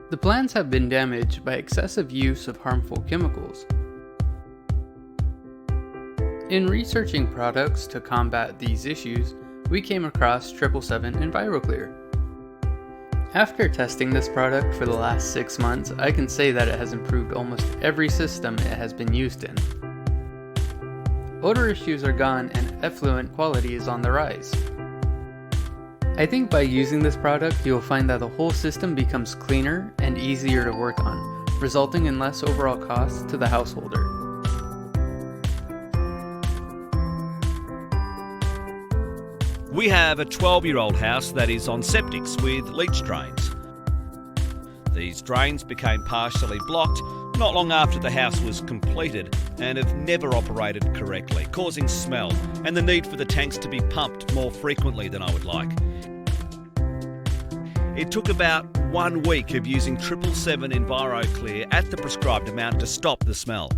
The plants have been damaged by excessive use of harmful chemicals. In researching products to combat these issues, we came across 777 EnviroClear. After testing this product for the last 6 months, I can say that it has improved almost every system it has been used in. Odor issues are gone and effluent quality is on the rise. I think by using this product, you will find that the whole system becomes cleaner and easier to work on, resulting in less overall costs to the householder. We have a 12-year-old house that is on septics with leach drains. These drains became partially blocked not long after the house was completed and have never operated correctly, causing smell and the need for the tanks to be pumped more frequently than I would like. It took about 1 week of using 777 EnviroClear at the prescribed amount to stop the smell.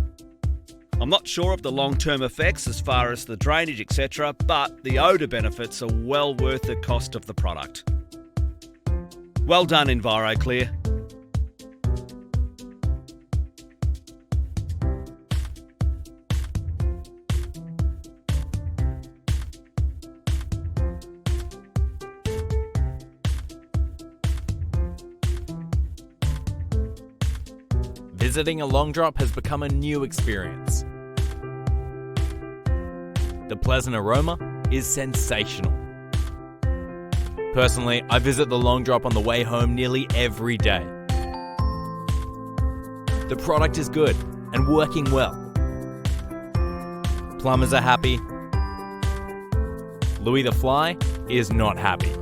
I'm not sure of the long-term effects as far as the drainage, etc., but the odour benefits are well worth the cost of the product. Well done, EnviroClear. Visiting a long drop has become a new experience. The pleasant aroma is sensational. Personally, I visit the long drop on the way home nearly every day. The product is good and working well. Plumbers are happy. Louis the Fly is not happy.